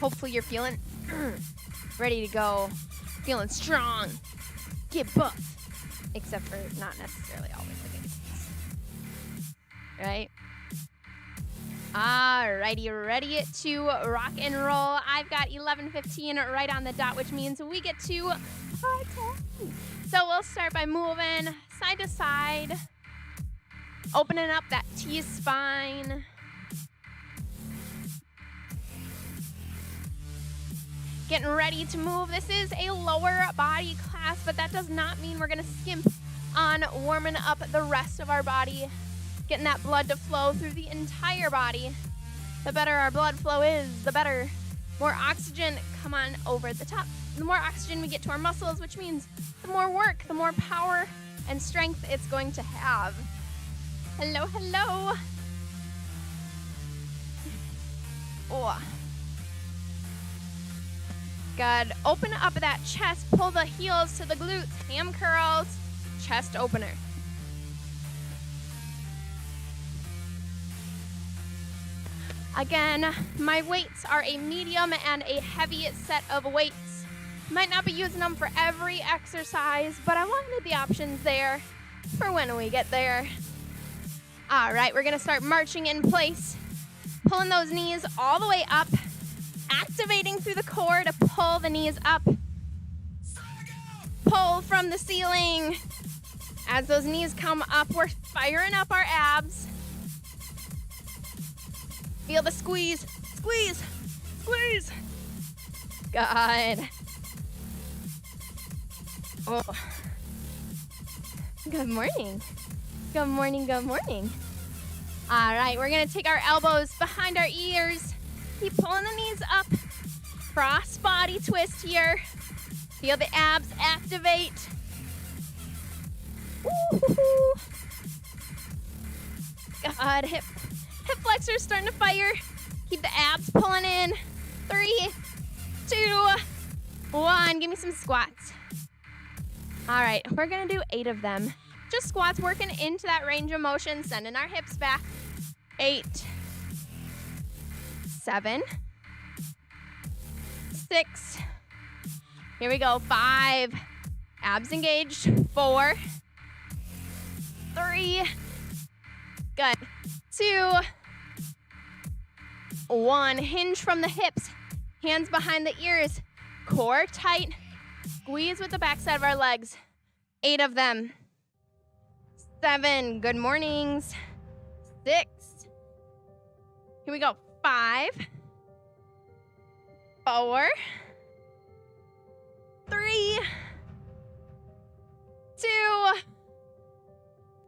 Hopefully you're feeling ready to go, feeling strong, get buff, except for not necessarily always the case. Right? Alrighty, ready to rock and roll. I've got 11:15 right on the dot, which means we get to party. So we'll start by moving side to side, opening up that T-spine. Getting ready to move. This is a lower body class, but that does not mean we're gonna skimp on warming up the rest of our body, getting that blood to flow through the entire body. The better our blood flow is, the better. More oxygen come on over the top. The more oxygen we get to our muscles, which means the more work, the more power and strength it's going to have. Hello, hello. Oh. Good. Open up that chest, pull the heels to the glutes, ham curls, chest opener. Again, my weights are a medium and a heavy set of weights. Might not be using them for every exercise, but I wanted the options there for when we get there. All right, we're gonna start marching in place, pulling those knees all the way up, activating through the core to pull the knees up. Pull from the ceiling. As those knees come up, we're firing up our abs. Feel the squeeze, squeeze, squeeze. Good. Oh. Good morning. Good morning, good morning. All right, we're gonna take our elbows behind our ears. Keep pulling the knees up. Cross body twist here. Feel the abs activate. Woo-hoo-hoo. God, hip flexors starting to fire. Keep the abs pulling in. 3, 2, 1. Give me some squats. All right, we're gonna do 8 of them. Just squats, working into that range of motion, sending our hips back. 8, 7, 6, here we go, 5, abs engaged, 4, 3, good, 2, 1, hinge from the hips, hands behind the ears, core tight, squeeze with the backside of our legs, 8 of them, 7, good mornings, 6, here we go, 5, 4, 3, 2,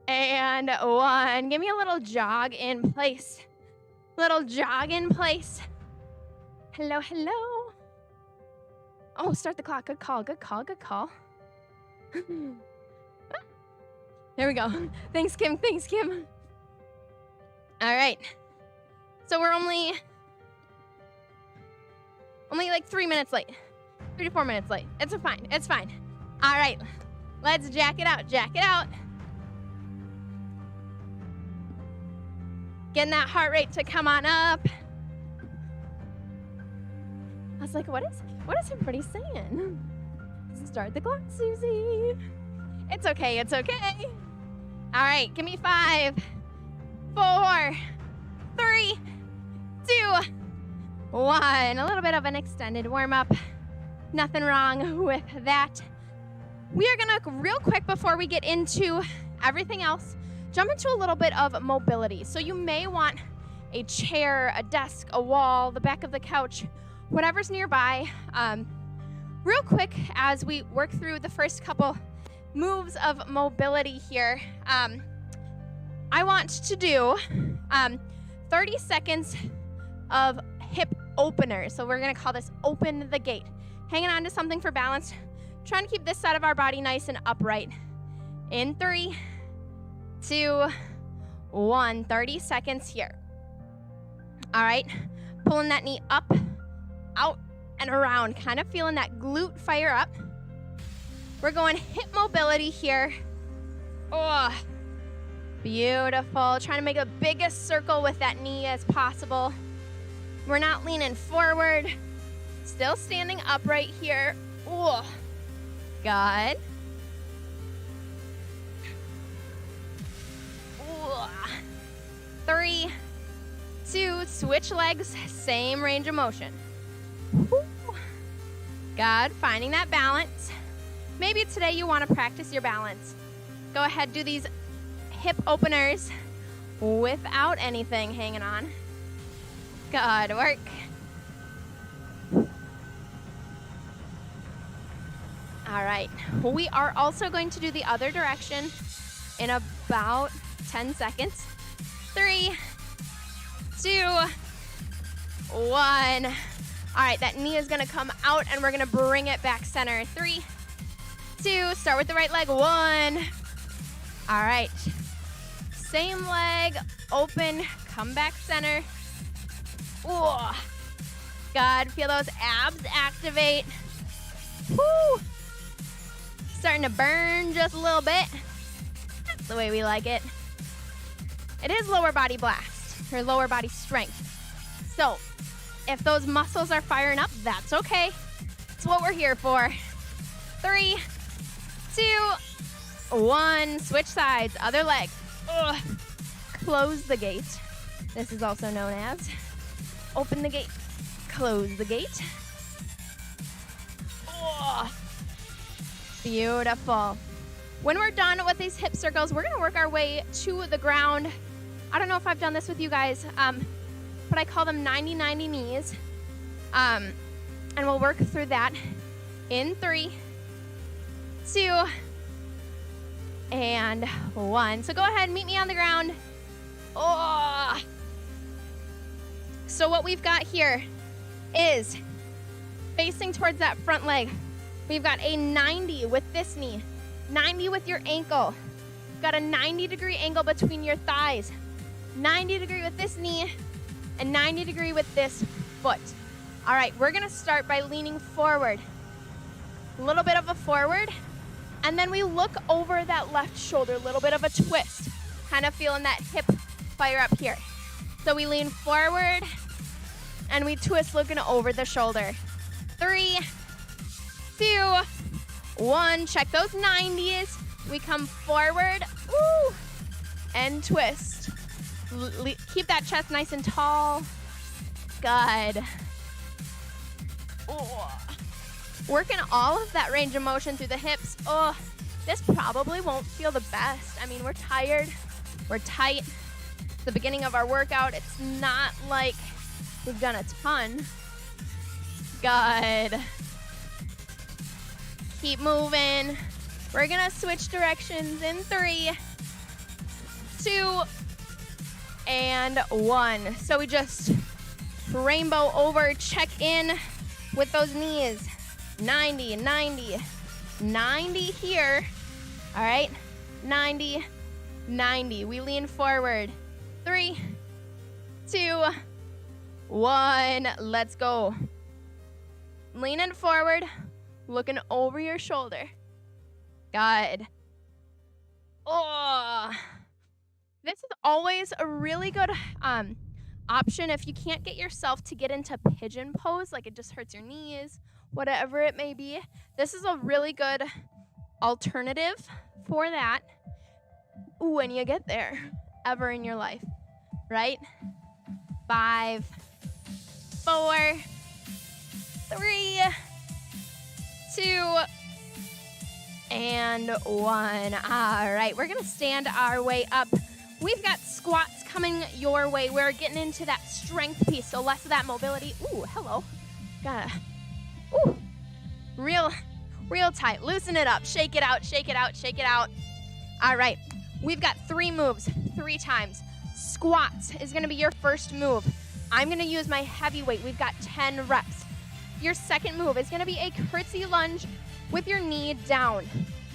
and 1. Give me a little jog in place. Little jog in place. Hello, hello. Oh, start the clock. Good call, good call, good call. There we go. Thanks, Kim. Thanks, Kim. All right. So we're only like 3 minutes late. 3 to 4 minutes late. It's fine. It's fine. All right. Let's jack it out. Jack it out. Getting that heart rate to come on up. I was like, what is everybody saying? Start the clock, Suzi. It's okay. It's okay. All right. Give me 5, 4, 3, 2, 1. A little bit of an extended warm-up. Nothing wrong with that. We are gonna, real quick before we get into everything else, jump into a little bit of mobility. So you may want a chair, a desk, a wall, the back of the couch, whatever's nearby. Real quick, as we work through the first couple moves of mobility here, I want to do 30 seconds of hip opener. So we're gonna call this open the gate. Hanging on to something for balance, trying to keep this side of our body nice and upright. In 3, 2, 1, 30 seconds here. All right, pulling that knee up, out, and around, kind of feeling that glute fire up. We're going hip mobility here. Oh, beautiful. Trying to make the biggest circle with that knee as possible. We're not leaning forward. Still standing upright here. Ooh. Good. Ooh. 3, 2, switch legs, same range of motion. Ooh. Good, finding that balance. Maybe today you want to practice your balance. Go ahead, do these hip openers without anything hanging on. Good work. All right, we are also going to do the other direction in about 10 seconds. 3, 2, 1. All right, that knee is gonna come out and we're gonna bring it back center. 3, 2, start with the right leg. 1. All right, same leg, open, come back center. Ooh. Good, feel those abs activate. Woo. Starting to burn just a little bit. That's the way we like it. It is lower body blast, or lower body strength. So, if those muscles are firing up, that's okay. It's what we're here for. 3, 2, 1. Switch sides, other leg. Ugh. Close the gate. This is also known as open the gate, close the gate. Ugh. Beautiful. When we're done with these hip circles, we're gonna work our way to the ground. I don't know if I've done this with you guys, but I call them 90-90 knees. And we'll work through that in 3, 2, and 1. So go ahead, meet me on the ground. Oh. So what we've got here is facing towards that front leg. We've got a 90 with this knee, 90 with your ankle. You've got a 90-degree angle between your thighs, 90-degree with this knee, and 90-degree with this foot. All right, we're gonna start by leaning forward. A little bit of a forward, and then we look over that left shoulder, a little bit of a twist, kind of feeling that hip fire up here. So we lean forward, and we twist looking over the shoulder. 3, 2, 1. Check those 90s. We come forward, ooh, and twist. Keep that chest nice and tall. Good. Ooh. Working all of that range of motion through the hips. Oh, this probably won't feel the best. I mean, we're tired, we're tight. It's the beginning of our workout. It's not like we've done a ton. Good. Keep moving. We're gonna switch directions in 3, 2, and 1. So we just rainbow over, check in with those knees. 90, 90, 90 here. All right, 90, 90. We lean forward. 3, 2, 1. Let's go. Leaning forward, looking over your shoulder. Good. Oh, this is always a really good option if you can't get yourself to get into pigeon pose, like it just hurts your knees, whatever it may be. This is a really good alternative for that when you get there ever in your life, right? 5, 4, 3, 2, and 1. All right, we're gonna stand our way up. We've got squats coming your way. We're getting into that strength piece, so less of that mobility. Ooh, hello. Gotta, ooh, real tight. Loosen it up, shake it out, shake it out, shake it out. All right, we've got 3 moves, 3 times. Squats is gonna be your first move. I'm gonna use my heavy weight. We've got 10 reps. Your second move is gonna be a curtsy lunge with your knee down.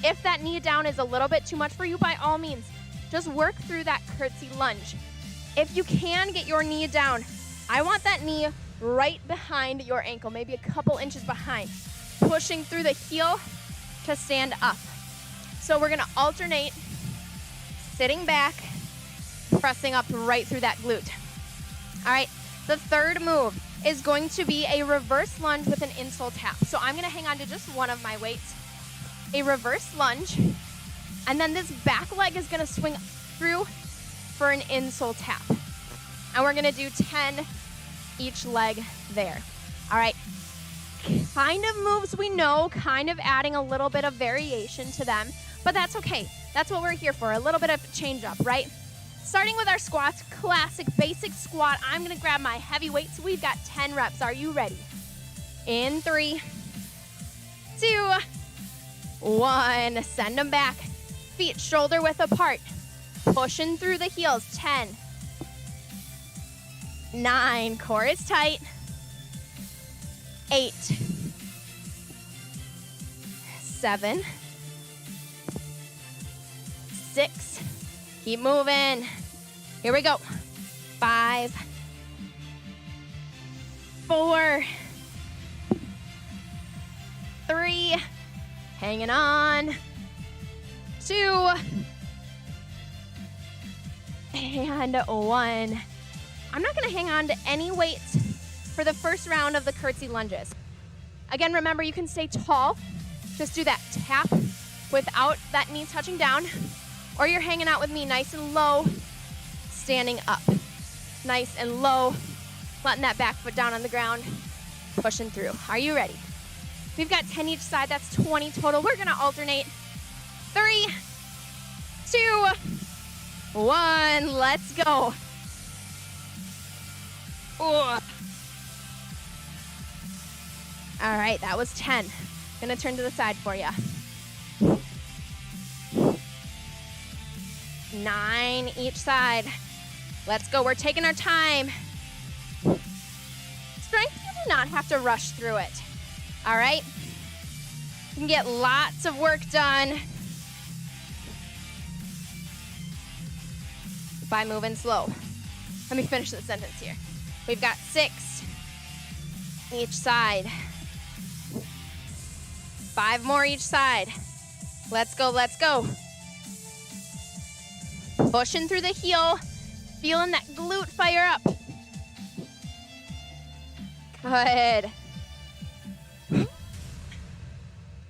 If that knee down is a little bit too much for you, by all means, just work through that curtsy lunge. If you can get your knee down, I want that knee right behind your ankle, maybe a couple inches behind, pushing through the heel to stand up. So we're gonna alternate sitting back, pressing up right through that glute. All right, the third move is going to be a reverse lunge with an insole tap. So I'm gonna hang on to just one of my weights, a reverse lunge, and then this back leg is gonna swing through for an insole tap. And we're gonna do 10 each leg there. All right, kind of moves we know, kind of adding a little bit of variation to them, but that's okay. That's what we're here for, a little bit of change up, right? Starting with our squats, classic basic squat. I'm gonna grab my heavy weights. We've got 10 reps. Are you ready? In 3, 2, 1. Send them back. Feet shoulder width apart. Pushing through the heels. 10, 9. Core is tight. 8, 7, 6. Keep moving. Here we go. 5, 4, 3. Hanging on. 2. And 1. I'm not gonna hang on to any weights for the first round of the curtsy lunges. Again, remember, you can stay tall. Just do that tap without that knee touching down. Or you're hanging out with me nice and low, standing up. Nice and low, letting that back foot down on the ground, pushing through. Are you ready? We've got 10 each side, that's 20 total. We're gonna alternate. 3, 2, 1, let's go. Ooh. All right, that was 10. Gonna turn to the side for you. 9 each side. Let's go, we're taking our time. Strength, you do not have to rush through it. All right? You can get lots of work done by moving slow. Let me finish the sentence here. We've got 6 each side. 5 more each side. Let's go, let's go. Pushing through the heel, feeling that glute fire up. Good.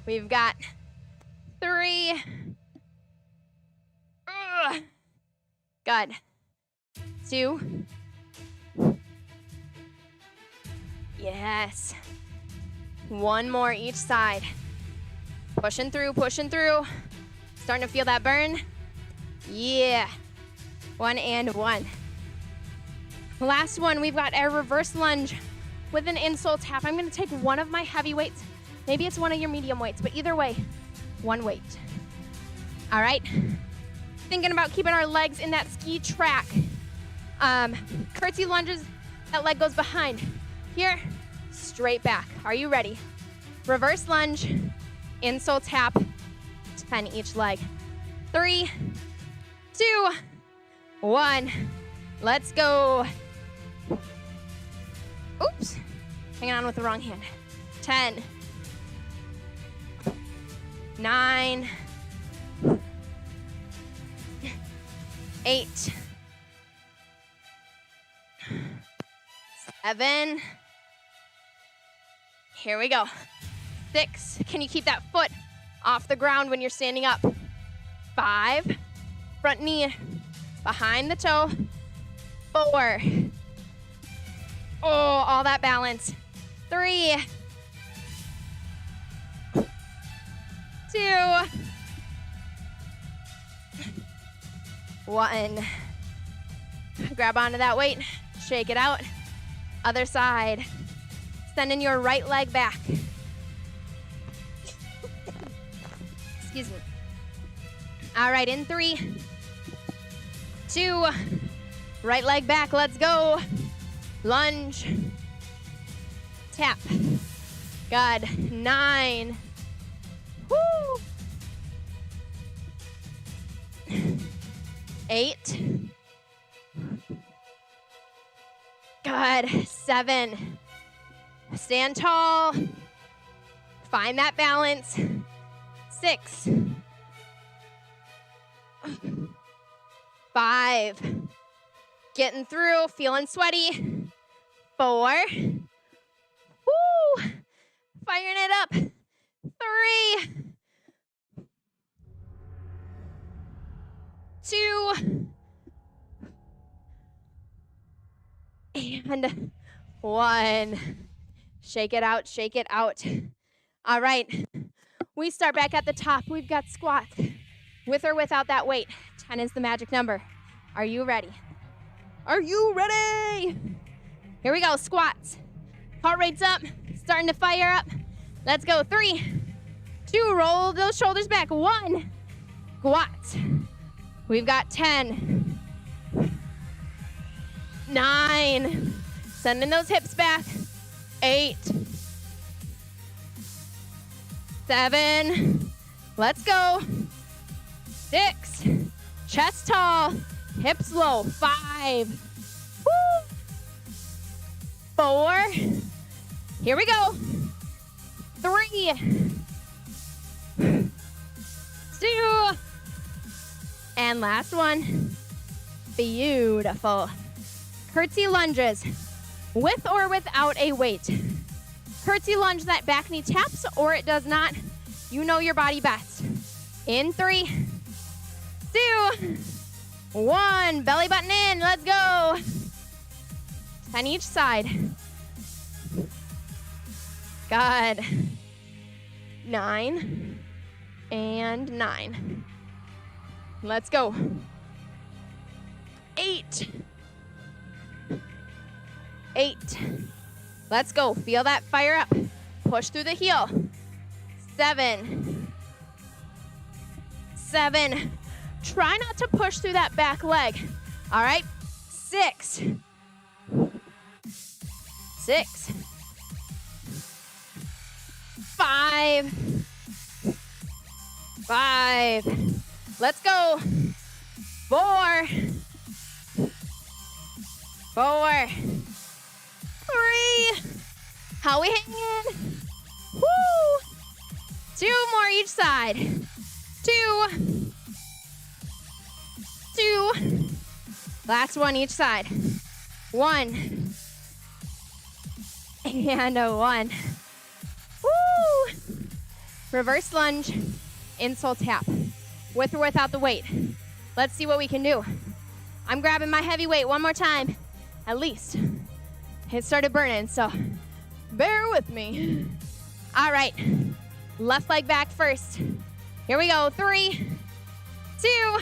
We've got 3. Good. 2. Yes. 1 more each side. Pushing through, pushing through. Starting to feel that burn. Yeah. 1 and 1. Last one, we've got a reverse lunge with an insole tap. I'm gonna take one of my heavy weights. Maybe it's one of your medium weights, but either way, 1 weight. All right. Thinking about keeping our legs in that ski track. Curtsy lunges, that leg goes behind. Here, straight back. Are you ready? Reverse lunge, insole tap, 10 each leg. 3, 2, 1. Let's go. Oops. Hanging on with the wrong hand. 10, 9, 8, 7. Here we go. 6. Can you keep that foot off the ground when you're standing up? 5. Front knee behind the toe. 4. Oh, all that balance. 3, 2, 1. Grab onto that weight, shake it out. Other side. Sending your right leg back. Excuse me. All right, in 3, 2, right leg back, let's go. Lunge, tap. Good, 9. Woo. 8. Good, 7. Stand tall. Find that balance. 6. 5. Getting through, feeling sweaty. 4. firing it up. 3, 2, and 1. Shake it out, shake it out. All right, we start back at the top. We've got squats with or without that weight. 10 is the magic number. Are you ready? Are you ready? Here we go, squats. Heart rate's up, starting to fire up. Let's go, 3, 2, roll those shoulders back. 1, squats. We've got 10, 9, sending those hips back. 8, 7, let's go. 6, chest tall, hips low. 5, woo. 4, here we go. 3, 2, and last one. Beautiful. Curtsy lunges, with or without a weight. Curtsy lunge, that back knee taps or it does not. You know your body best. In 3, 2, 1. Belly button in, let's go. 10 each side. Good. 9 and 9. Let's go. 8. 8. Let's go. Feel that fire up. Push through the heel. 7. 7. Try not to push through that back leg. All right. 6. 6. 5. 5. Let's go. 4. 4. 3. How we hanging? Woo! 2 more each side. 2. 2. Last one each side. 1. And a 1. Woo! Reverse lunge, insole tap, with or without the weight. Let's see what we can do. I'm grabbing my heavy weight one more time, at least. It started burning, so bear with me. All right, left leg back first. Here we go, 3, 2,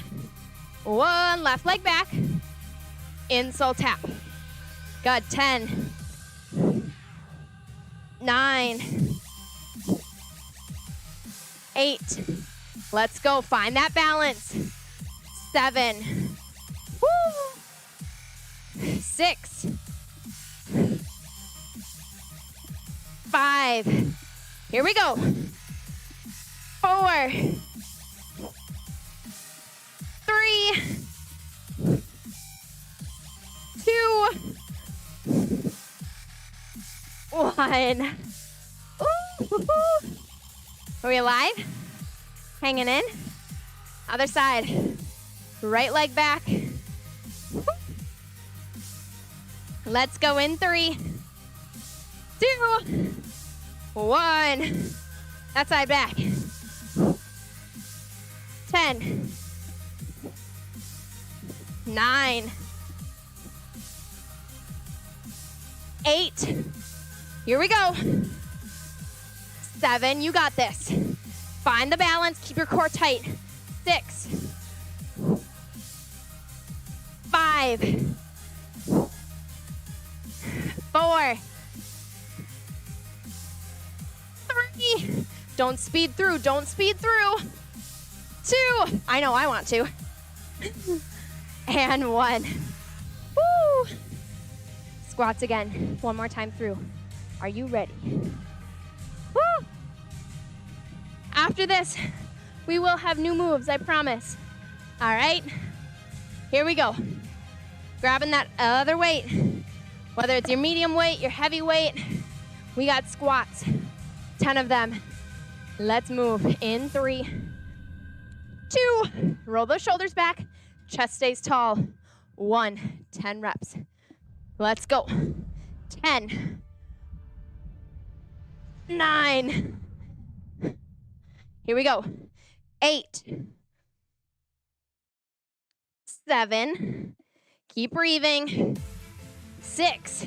1, left leg back. Insole tap. Good, 10, 9, 8. Let's go, find that balance. 7, woo. 6, 5. Here we go. 4, 3, 2, 1. Ooh. Are we alive? Hanging in. Other side. Right leg back. Let's go in 3, 2, 1. That side back. 10, 9, 8. Here we go. 7, you got this. Find the balance, keep your core tight. 6, 5, 4, 3. Don't speed through, don't speed through. 2, I know I want to. And 1. Woo! Squats again, one more time through. Are you ready? Woo! After this, we will have new moves, I promise. All right, here we go. Grabbing that other weight, whether it's your medium weight, your heavy weight. We got squats, 10 of them. Let's move in 3, 2, roll those shoulders back, chest stays tall. 1, 10 reps. Let's go. 10, 9. Here we go. 8. 7. Keep breathing. 6.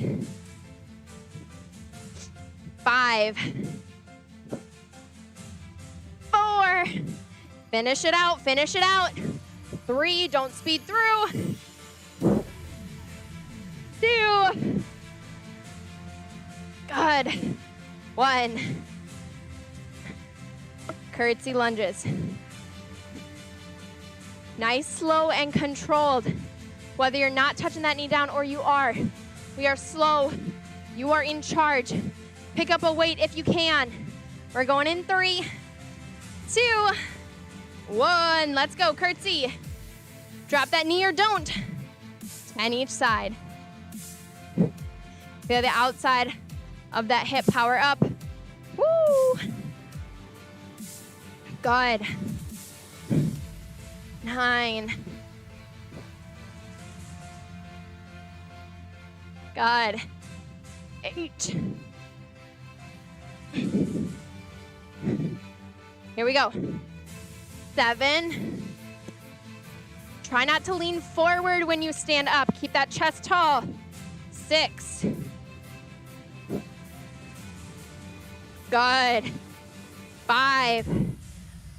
5. 4. Finish it out, finish it out. 3, don't speed through. 2. Good. 1. Curtsy lunges. Nice, slow, and controlled. Whether you're not touching that knee down or you are, we are slow. You are in charge. Pick up a weight if you can. We're going in 3, 2, 1. Let's go, curtsy. Drop that knee or don't. 10 each side. Feel the outside of that hip power up. Woo! Good. 9. Good. 8. Here we go. 7. Try not to lean forward when you stand up. Keep that chest tall. 6. Good. 5.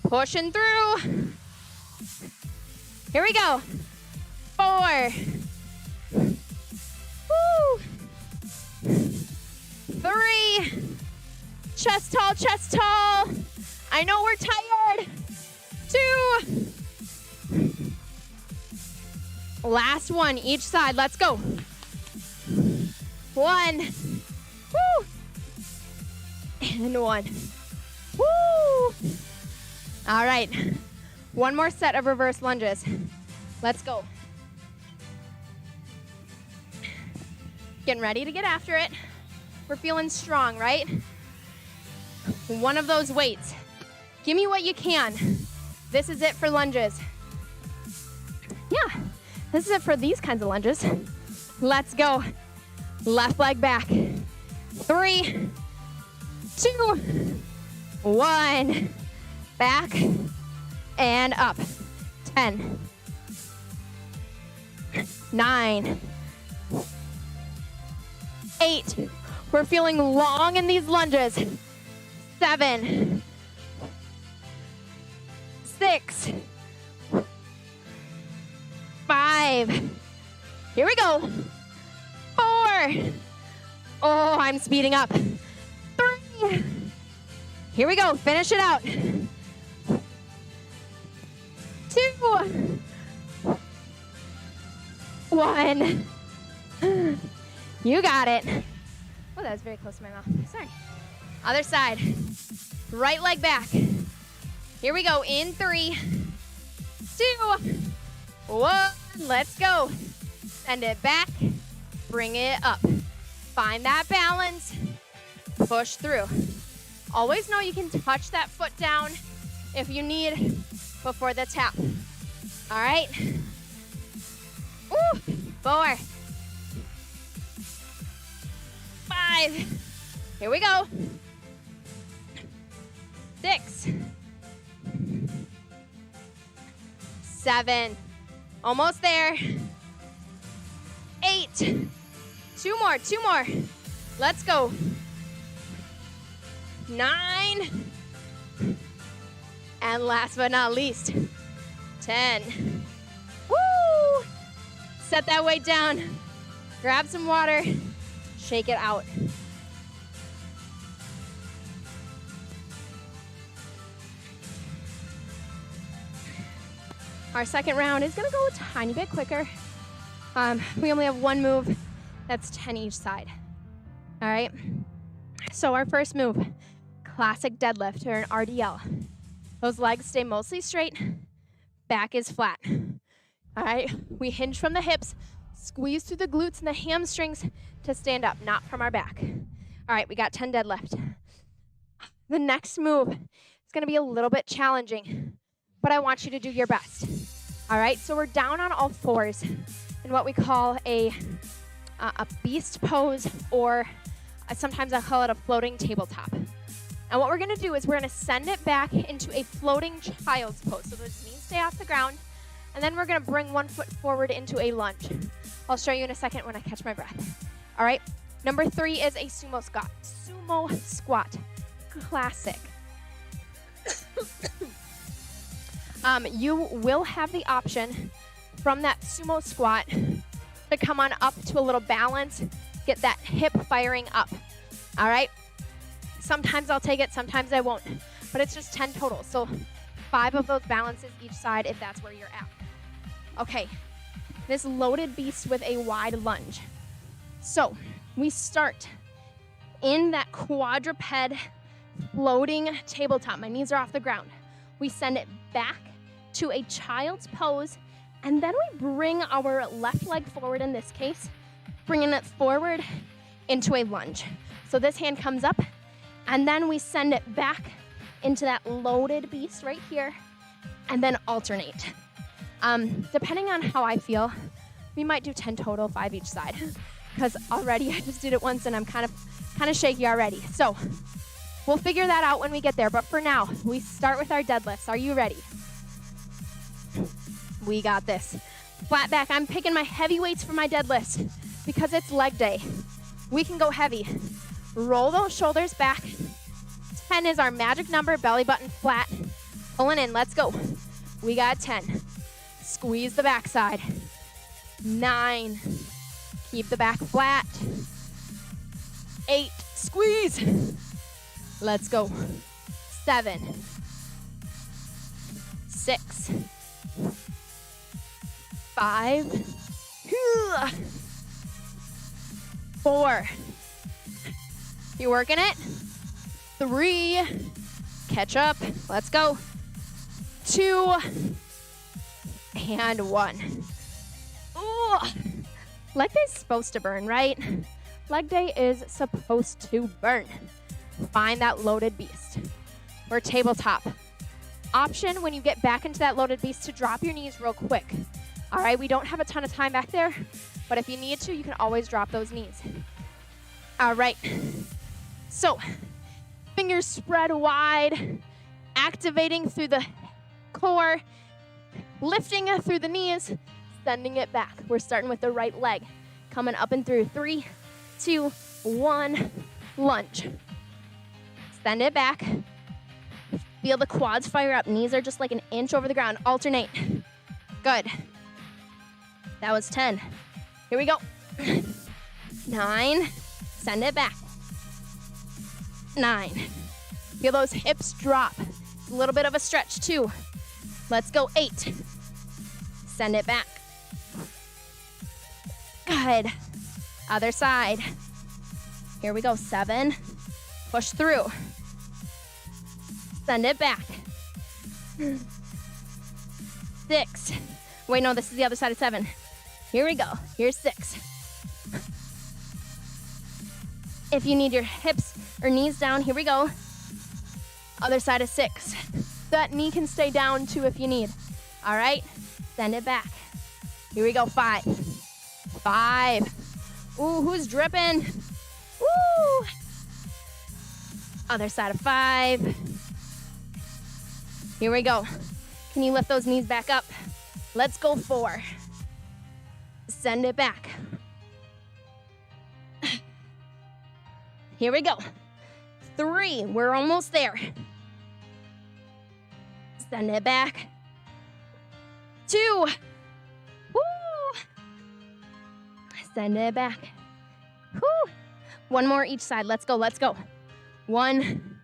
Pushing through. Here we go. 4. Woo. 3. Chest tall, chest tall. I know we're tired. 2. Last one, each side. Let's go. 1. Woo. And 1. Woo. All right. One more set of reverse lunges. Let's go. Getting ready to get after it. We're feeling strong, right? One of those weights. Give me what you can. This is it for lunges. Yeah, this is it for these kinds of lunges. Let's go. Left leg back. 3, 2, 1. Back and up. 10. 9. 8. We're feeling long in these lunges. 7. 6. 5. Here we go. 4. Oh, I'm speeding up. 3. Here we go. Finish it out. 2. 1. You got it. Oh, that was very close to my mouth. Sorry. Other side. Right leg back. Here we go. In 3, 2, 1. Let's go. Send it back. Bring it up. Find that balance. Push through. Always know you can touch that foot down if you need before the tap. All right. Ooh. 4. 5. Here we go. 6. 7. Almost there. 8. 2 more, 2 more. Let's go. 9. And last but not least, 10. Woo! Set that weight down. Grab some water. Shake it out. Our second round is gonna go a tiny bit quicker. We only have one move that's 10 each side. All right, so our first move, classic deadlift or an RDL. Those legs stay mostly straight, back is flat. All right, we hinge from the hips, squeeze through the glutes and the hamstrings to stand up, not from our back. All right, we got 10 deadlift. The next move is gonna be a little bit challenging, but I want you to do your best. All right, so we're down on all fours in what we call a beast pose, or sometimes I call it a floating tabletop. And what we're gonna do is we're gonna send it back into a floating child's pose. So those knees stay off the ground. And then we're gonna bring one foot forward into a lunge. I'll show you in a second when I catch my breath. All right, number 3 is a sumo squat. Sumo squat, classic. You will have the option from that sumo squat to come on up to a little balance, get that hip firing up, all right? Sometimes I'll take it, sometimes I won't, but it's just 10 total. So 5 of those balances each side if that's where you're at. Okay, this loaded beast with a wide lunge. So we start in that quadruped floating tabletop. My knees are off the ground. We send it back to a child's pose, and then we bring our left leg forward in this case, bringing it forward into a lunge. So this hand comes up, and then we send it back into that loaded beast right here, and then alternate. Depending on how I feel, we might do 10 total, 5 each side, because already I just did it once and I'm kind of shaky already. So we'll figure that out when we get there, but for now, we start with our deadlifts. Are you ready? We got this. Flat back. I'm picking my heavy weights for my deadlifts because it's leg day. We can go heavy. Roll those shoulders back. 10 is our magic number, belly button flat. Pulling in, let's go. We got 10. Squeeze the backside. 9, keep the back flat. 8, squeeze. Let's go. 7, 6, 5, 4. You working it? 3, catch up. Let's go. 2, and 1. Ooh. Leg day is supposed to burn, right? Leg day is supposed to burn. Find that loaded beast. Or tabletop. Option when you get back into that loaded beast to drop your knees real quick. All right, we don't have a ton of time back there, but if you need to, you can always drop those knees. All right, so fingers spread wide, activating through the core, lifting it through the knees, sending it back. We're starting with the right leg, coming up and through. 3, 2, 1, lunge. Send it back. Feel the quads fire up. Knees are just like an inch over the ground. Alternate. Good. That was 10. Here we go. 9. Send it back. 9. Feel those hips drop. A little bit of a stretch too. Let's go. 8. Send it back. Good. Other side. Here we go. 7. Push through. Send it back. 6. Wait, no, this is the other side of 7. Here we go. Here's 6. If you need your hips or knees down, here we go. Other side of 6. That knee can stay down too if you need. All right, send it back. Here we go. 5. 5. Ooh, who's dripping? Woo! Other side of 5. Here we go. Can you lift those knees back up? Let's go. 4. Send it back. Here we go. 3, we're almost there. Send it back. 2. Woo! Send it back. Woo! 1 more each side. Let's go, let's go. 1,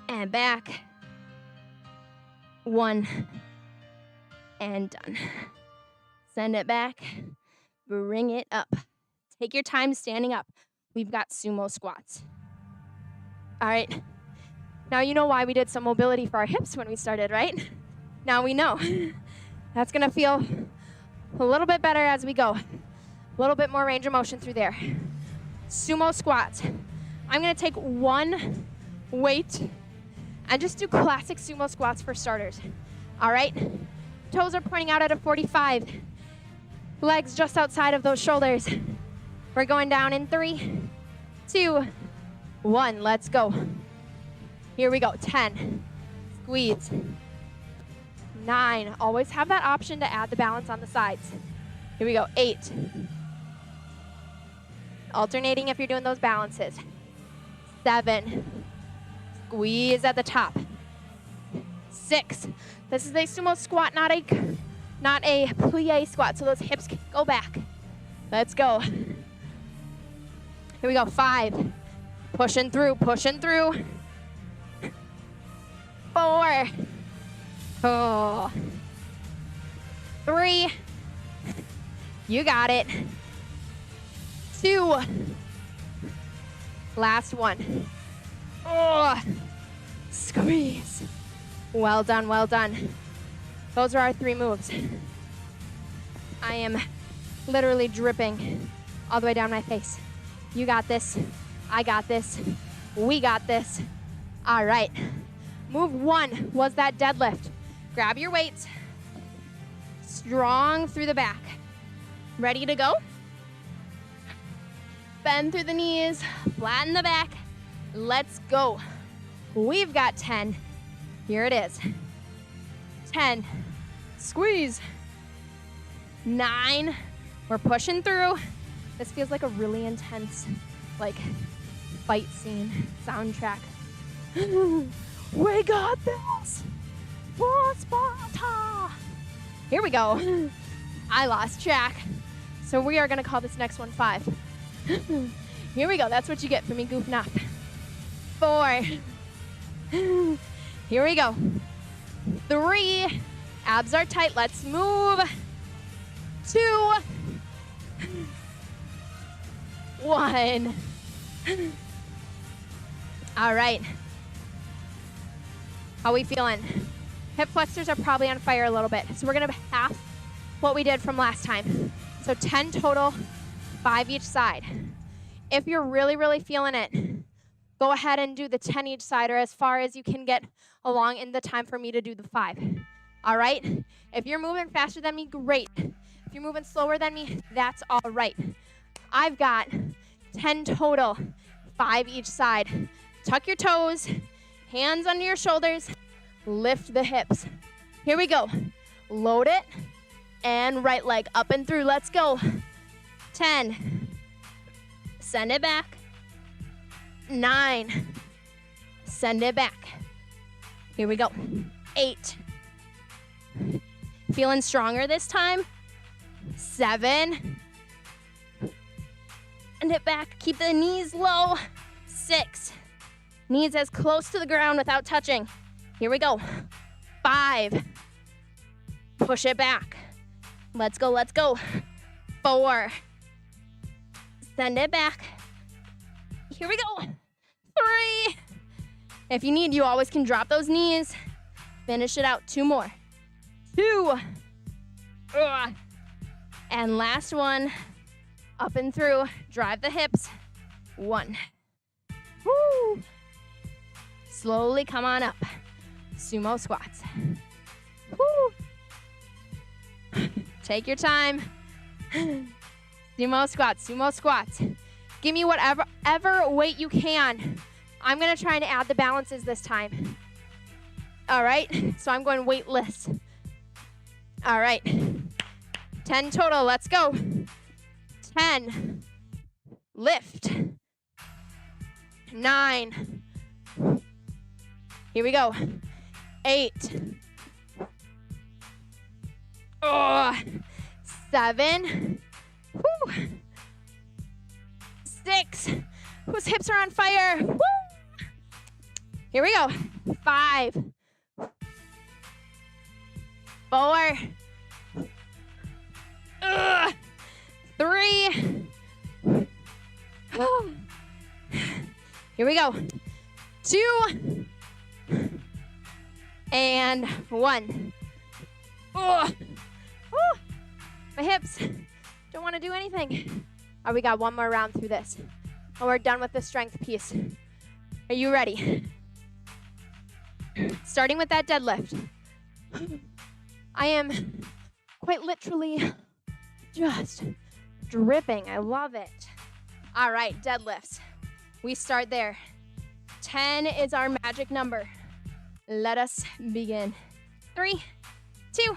and back. 1, and done. Send it back. Bring it up. Take your time standing up. We've got sumo squats. All right. Now you know why we did some mobility for our hips when we started, right? Now we know. That's gonna feel a little bit better as we go. A little bit more range of motion through there. Sumo squats. I'm gonna take 1 weight and just do classic sumo squats for starters. All right? Toes are pointing out at a 45. Legs just outside of those shoulders. We're going down in 3, 2, 1. Let's go. Here we go. 10. Squeeze. 9. Always have that option to add the balance on the sides. Here we go. 8. Alternating if you're doing those balances. 7. Squeeze at the top. 6. This is a sumo squat, not a plie squat, so those hips can go back. Let's go. Here we go. 5. Pushing through, pushing through. 4. Oh. 3. You got it. 2. Last one. Oh. Squeeze. Well done, well done. Those are our 3 moves. I am literally dripping all the way down my face. You got this. I got this. We got this. All right. Move 1 was that deadlift. Grab your weights. Strong through the back. Ready to go? Bend through the knees. Flatten the back. Let's go. We've got 10. Here it is. 10. Squeeze. 9. We're pushing through. This feels like a really intense, fight scene soundtrack. We got this. For Sparta. Here we go. I lost track. So we are going to call this next one 5. Here we go. That's what you get for me goofing off. 4. Here we go. 3. Abs are tight. Let's move. 2. 1. All right. How we feeling? Hip flexors are probably on fire a little bit. So we're going to half what we did from last time. So 10 total, 5 each side. If you're really, really feeling it, go ahead and do the 10 each side or as far as you can get along in the time for me to do the 5. All right? If you're moving faster than me, great. If you're moving slower than me, that's all right. I've got 10 total, 5 each side. Tuck your toes, hands under your shoulders, lift the hips. Here we go. Load it, and right leg up and through. Let's go. 10. Send it back. 9. Send it back. Here we go. 8. Feeling stronger this time. 7. Send it back. Keep the knees low. 6. Knees as close to the ground without touching. Here we go. 5. Push it back. Let's go, let's go. 4. Send it back. Here we go. 3. If you need, you always can drop those knees. Finish it out. 2 more. 2. And last one. Up and through. Drive the hips. 1. Woo. Slowly come on up. Sumo squats. Woo. Take your time. Sumo squats, sumo squats. Give me whatever weight you can. I'm gonna try and add the balances this time. All right, so I'm going weightless. All right, 10 total, let's go. 10, lift. 9, here we go. 8, 7, 6, whose hips are on fire. Woo. Here we go. 5, 4, 3, here we go. 2, and 1. My hips don't want to do anything. All right, we got one more round through this, and we're done with the strength piece. Are you ready? Starting with that deadlift. I am quite literally just dripping. I love it. All right, deadlifts. We start there. 10 is our magic number. Let us begin. 3, 2,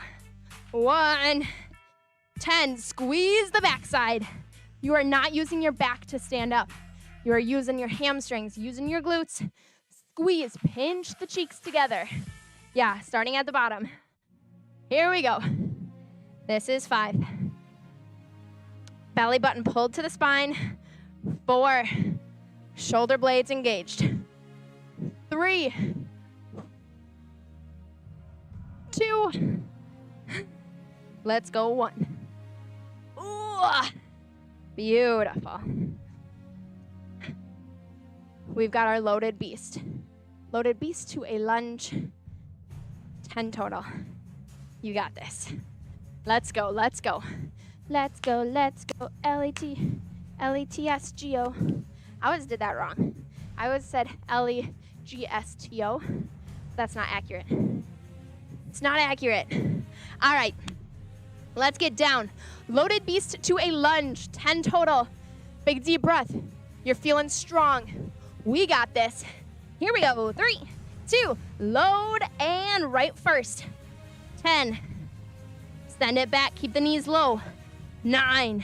1. 10. Squeeze the backside. You are not using your back to stand up. You are using your hamstrings, using your glutes. Squeeze, pinch the cheeks together. Yeah, starting at the bottom. Here we go. This is 5. Belly button pulled to the spine. 4. Shoulder blades engaged. 3, 2. Let's go 1. Ooh, beautiful. We've got our loaded beast. Loaded beast to a lunge. 10 total. You got this. Let's go, let's go. Let's go, let's go. L-E-T-S-G-O. I always did that wrong. I always said L-E-G-S-T-O. That's not accurate. It's not accurate. All right. Let's get down. Loaded beast to a lunge. 10 total. Big deep breath. You're feeling strong. We got this. Here we go. 3, 2, load and right first. 10. Send it back. Keep the knees low. 9.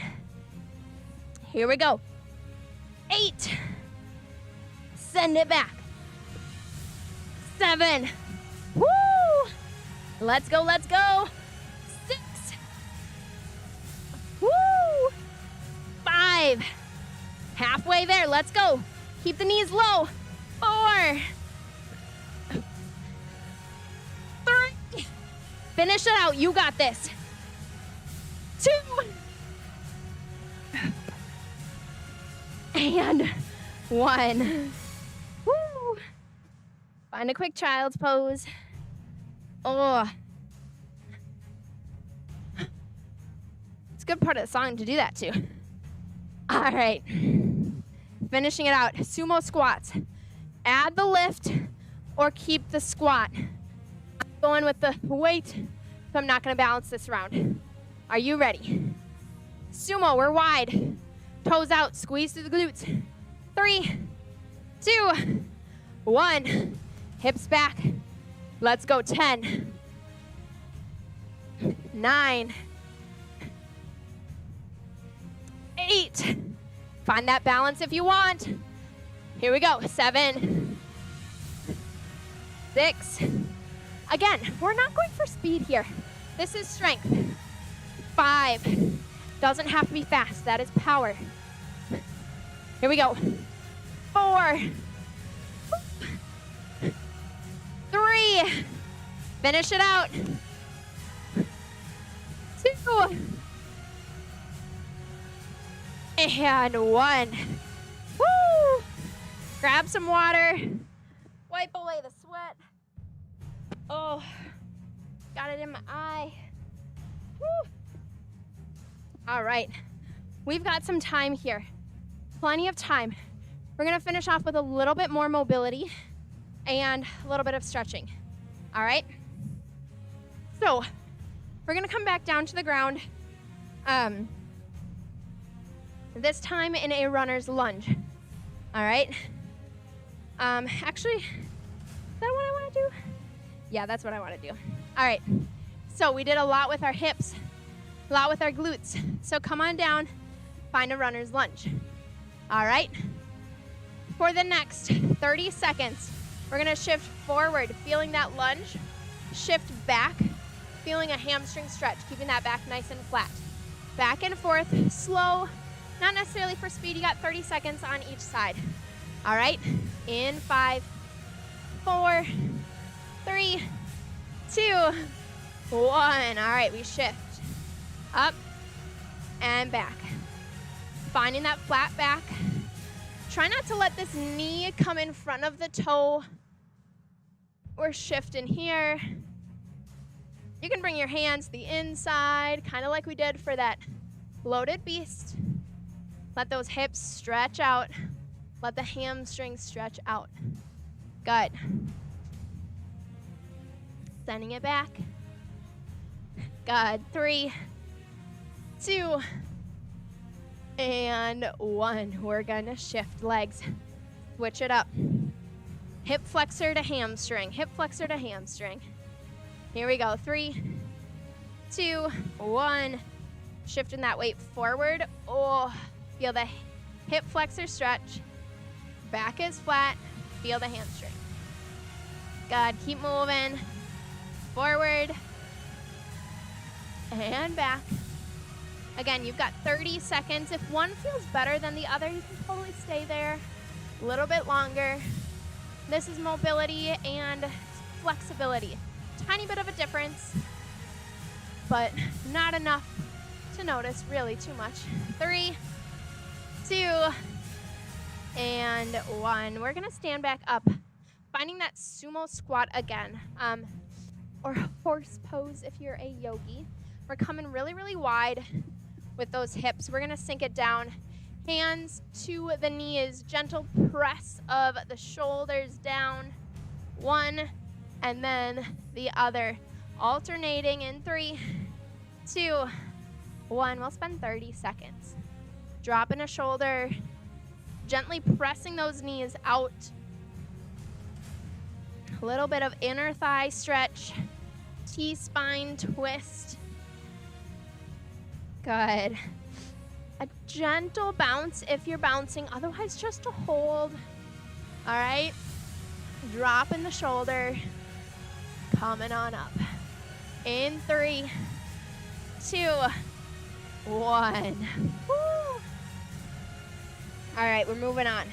Here we go. 8. Send it back. 7. Woo! Let's go, let's go. 6. Woo! 5. Halfway there, let's go. Keep the knees low. 4. 3. Finish it out, you got this. 2. And 1. Woo! Find a quick child's pose. Oh. It's a good part of the song to do that too. All right. Finishing it out. Sumo squats. Add the lift or keep the squat. I'm going with the weight, so I'm not going to balance this around. Are you ready? Sumo, we're wide. Toes out, squeeze through the glutes. 3, 2, 1. Hips back. Let's go. 10, 9, 8. Find that balance if you want. Here we go. 7, 6. Again, we're not going for speed here. This is strength. 5. Doesn't have to be fast. That is power. Here we go. 4. 3. Finish it out. 2. And 1. Woo! Grab some water. Wipe away the sweat. Oh, got it in my eye. Woo! All right. We've got some time here. Plenty of time. We're going to finish off with a little bit more mobility and a little bit of stretching. All right? So, we're going to come back down to the ground. This time in a runner's lunge. All right? Actually, is that what I want to do? Yeah, that's what I want to do. All right. So, we did a lot with our hips, a lot with our glutes. So, come on down, find a runner's lunge. All right? For the next 30 seconds, we're going to shift forward, feeling that lunge, shift back, feeling a hamstring stretch, keeping that back nice and flat. Back and forth, slow, not necessarily for speed. You got 30 seconds on each side. All right? In 5, 4, 3, 2, 1. All right, we shift. Up and back. Finding that flat back. Try not to let this knee come in front of the toe. We're shifting here. You can bring your hands to the inside, kind of like we did for that loaded beast. Let those hips stretch out. Let the hamstrings stretch out. Good. Sending it back. Good. 3, 2, and 1. We're gonna shift legs. Switch it up. Hip flexor to hamstring, hip flexor to hamstring. Here we go. 3, 2, 1. Shifting that weight forward. Oh, feel the hip flexor stretch. Back is flat. Feel the hamstring. Good. Keep moving. Forward. And back. Again, you've got 30 seconds. If one feels better than the other, you can totally stay there a little bit longer. This is mobility and flexibility. Tiny bit of a difference, but not enough to notice really too much. 3, 2, and 1. We're gonna stand back up, finding that sumo squat again, or horse pose if you're a yogi. We're coming really, really wide with those hips. We're gonna sink it down. Hands to the knees, gentle press of the shoulders down. 1, and then the other. Alternating in 3, 2, 1. We'll spend 30 seconds. Dropping a shoulder, gently pressing those knees out. A little bit of inner thigh stretch, T-spine twist. Good. A gentle bounce if you're bouncing, otherwise just a hold. All right, dropping the shoulder, coming on up. In 3, 2, 1. Woo. All right, we're moving on.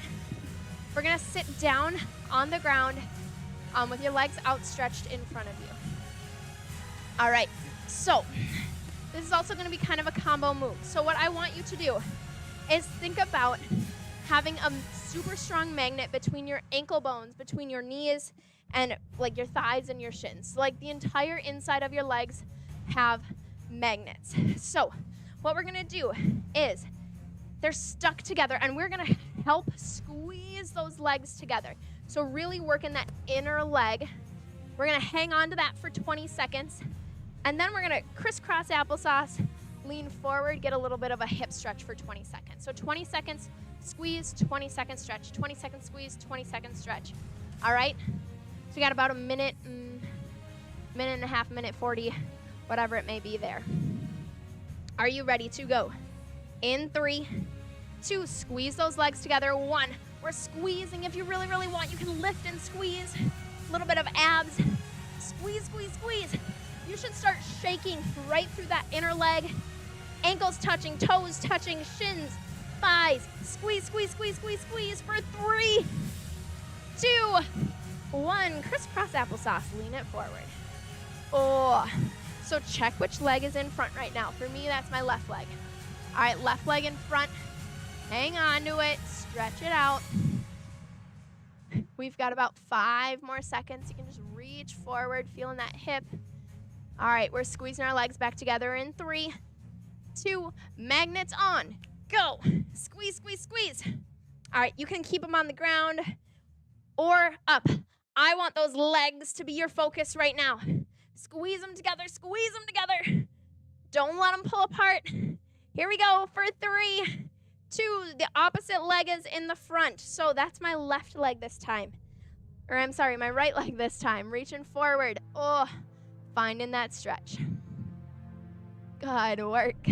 We're gonna sit down on the ground with your legs outstretched in front of you. All right, so this is also gonna be kind of a combo move. So what I want you to do is think about having a super strong magnet between your ankle bones, between your knees and like your thighs and your shins. So like the entire inside of your legs have magnets. So what we're gonna do is they're stuck together and we're gonna help squeeze those legs together. So really working that inner leg. We're gonna hang on to that for 20 seconds. And then we're gonna crisscross applesauce, lean forward, get a little bit of a hip stretch for 20 seconds. So 20 seconds, squeeze, 20 seconds stretch, 20 seconds squeeze, 20 seconds stretch. All right? So we got about a minute, minute and a half, minute 40, whatever it may be there. Are you ready to go? In 3, 2, squeeze those legs together. 1, we're squeezing. If you really, really want, you can lift and squeeze. A little bit of abs. Squeeze, squeeze, squeeze. You should start shaking right through that inner leg. Ankles touching, toes touching, shins, thighs. Squeeze, squeeze, squeeze, squeeze, squeeze for 3, 2, 1. Crisscross applesauce, lean it forward. Oh, so check which leg is in front right now. For me, that's my left leg. All right, left leg in front. Hang on to it, stretch it out. We've got about 5 more seconds. You can just reach forward, feeling that hip. All right, we're squeezing our legs back together in 3, 2, magnets on, go. Squeeze, squeeze, squeeze. All right, you can keep them on the ground or up. I want those legs to be your focus right now. Squeeze them together, squeeze them together. Don't let them pull apart. Here we go for 3, 2, the opposite leg is in the front. So that's my left leg this time. Or I'm sorry, my right leg this time. Reaching forward. Oh, finding that stretch. Good work.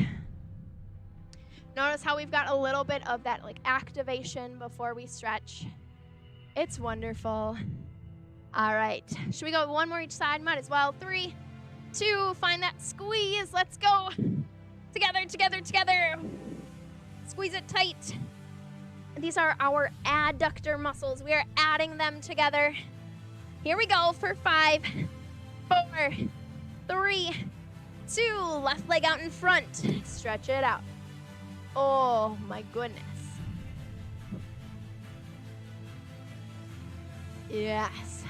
Notice how we've got a little bit of that like activation before we stretch. It's wonderful. All right, should we go one more each side? Might as well. 3, 2, find that squeeze. Let's go. Together, together, together. Squeeze it tight. These are our adductor muscles. We are adding them together. Here we go for 5, 4, 3, 2. Left leg out in front. Stretch it out. Oh my goodness. Yes.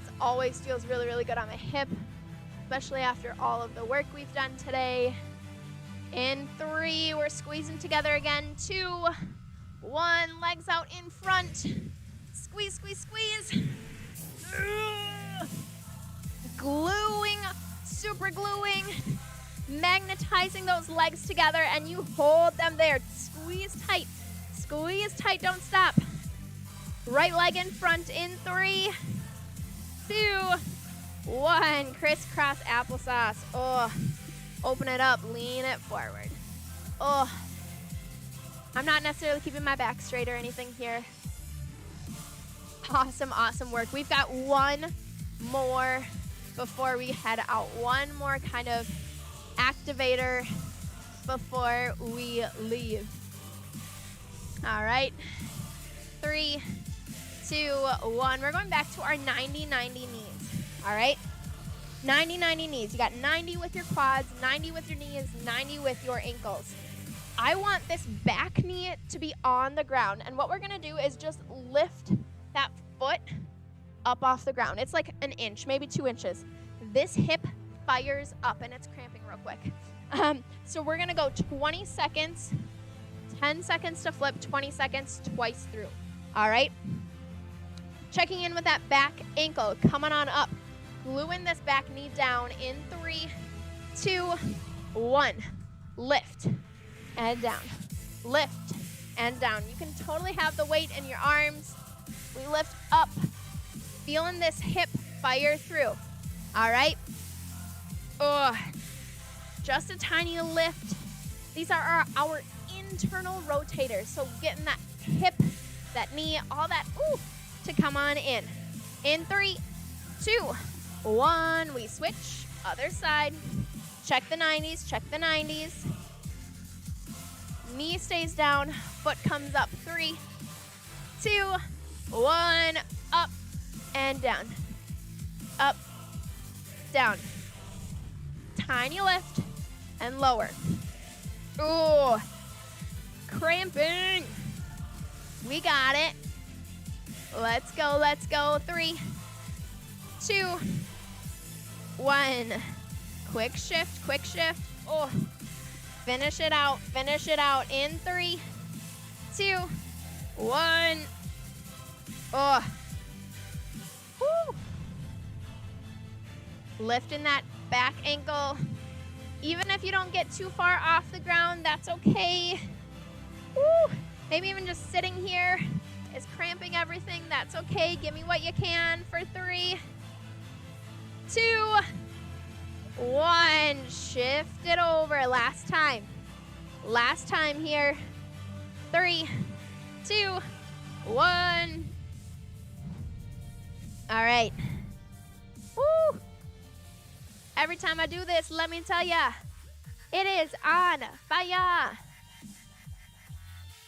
This always feels really, really good on my hip, especially after all of the work we've done today. In 3, we're squeezing together again. 2, 1, legs out in front. Squeeze, squeeze, squeeze. Gluing, super gluing, magnetizing those legs together, and you hold them there. Squeeze tight, don't stop. Right leg in front in 3, 2, 1. Crisscross applesauce. Oh, open it up, lean it forward. Oh, I'm not necessarily keeping my back straight or anything here. Awesome, awesome work. We've got one more before we head out. One more kind of activator before we leave. All right. 3, 2, 1. We're going back to our 90-90 knees. All right. 90-90 knees. You got 90 with your quads, 90 with your knees, 90 with your ankles. I want this back knee to be on the ground. And what we're going to do is just lift that foot up off the ground. It's like an inch, maybe 2 inches. This hip fires up and it's cramping real quick. So we're going to go 20 seconds, 10 seconds to flip, 20 seconds twice through. All right. Checking in with that back ankle, coming on up. Gluing this back knee down in 3, 2, 1. Lift and down. Lift and down. You can totally have the weight in your arms. We lift up, feeling this hip fire through. All right. Oh, just a tiny lift. These are our internal rotators. So getting that hip, that knee, all that, to come on in. In 3, 2, 1. We switch, other side. Check the 90s, check the 90s. Knee stays down, foot comes up. 3, 2, 1. Up and down. Up, down. Tiny lift and lower. Ooh, cramping. We got it. Let's go, let's go. 3, 2, 1. Quick shift, quick shift. Oh, finish it out in 3, 2, 1. Oh, woo. Lifting that back ankle. Even if you don't get too far off the ground, that's okay. Woo. Maybe even just sitting here is cramping everything. That's okay. Give me what you can for 3, 2, 1. Shift it over. Last time. Last time here. 3, 2, 1. All right. Woo. Every time I do this, let me tell ya, it is on fire.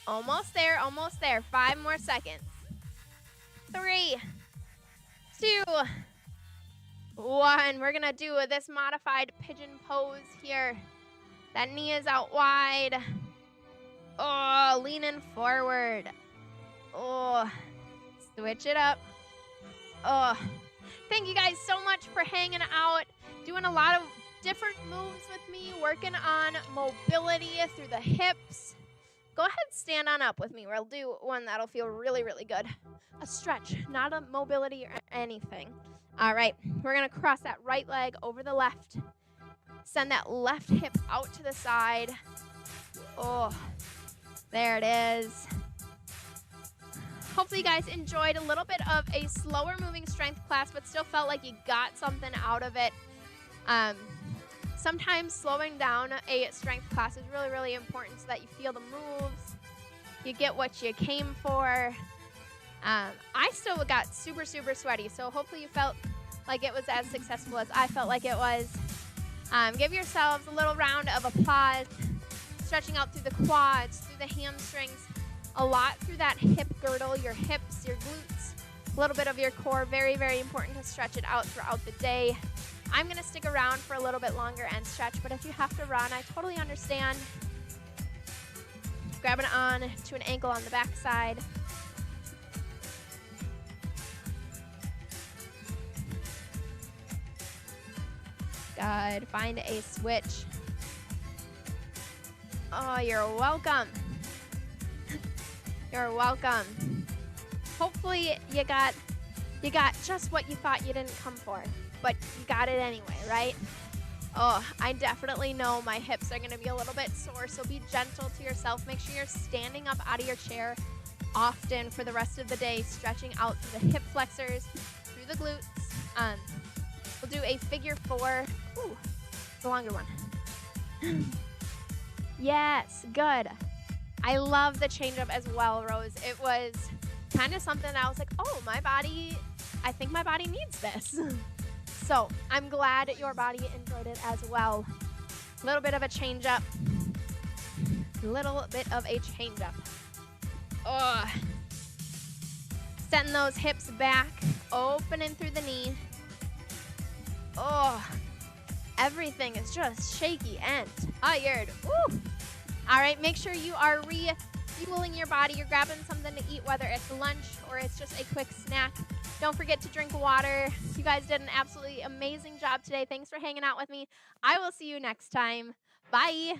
Almost there, almost there. 5 more seconds. 3, 2, 1. We're gonna do this modified pigeon pose here. That knee is out wide. Oh, leaning forward. Oh, switch it up. Oh, thank you guys so much for hanging out, doing a lot of different moves with me, working on mobility through the hips. Go ahead and stand on up with me. We'll do one that'll feel really, really good. A stretch, not a mobility or anything. All right, we're gonna cross that right leg over the left. Send that left hip out to the side. Oh, there it is. Hopefully you guys enjoyed a little bit of a slower moving strength class, but still felt like you got something out of it. Sometimes slowing down a strength class is really, really important so that you feel the moves, you get what you came for. I still got super, super sweaty, so hopefully you felt like it was as successful as I felt like it was. Give yourselves a little round of applause, stretching out through the quads, through the hamstrings, a lot through that hip girdle, your hips, your glutes, a little bit of your core. Very, very important to stretch it out throughout the day. I'm going to stick around for a little bit longer and stretch, but if you have to run, I totally understand. Grabbing on to an ankle on the back side. Good. Find a switch. Oh, you're welcome. You're welcome. Hopefully you got just what you thought you didn't come for, but you got it anyway, right? Oh, I definitely know my hips are gonna be a little bit sore, so be gentle to yourself. Make sure you're standing up out of your chair often for the rest of the day, stretching out through the hip flexors, through the glutes. Um, we'll do a figure 4. Ooh, the longer one. Yes, good. I love the change up as well, Rose. It was kind of something I was like, oh, I think my body needs this. So I'm glad your body enjoyed it as well. A little bit of a change up. Ugh. Setting those hips back, opening through the knee. Oh, everything is just shaky and tired. Woo. All right, make sure you are refueling your body. You're grabbing something to eat, whether it's lunch or it's just a quick snack. Don't forget to drink water. You guys did an absolutely amazing job today. Thanks for hanging out with me. I will see you next time. Bye.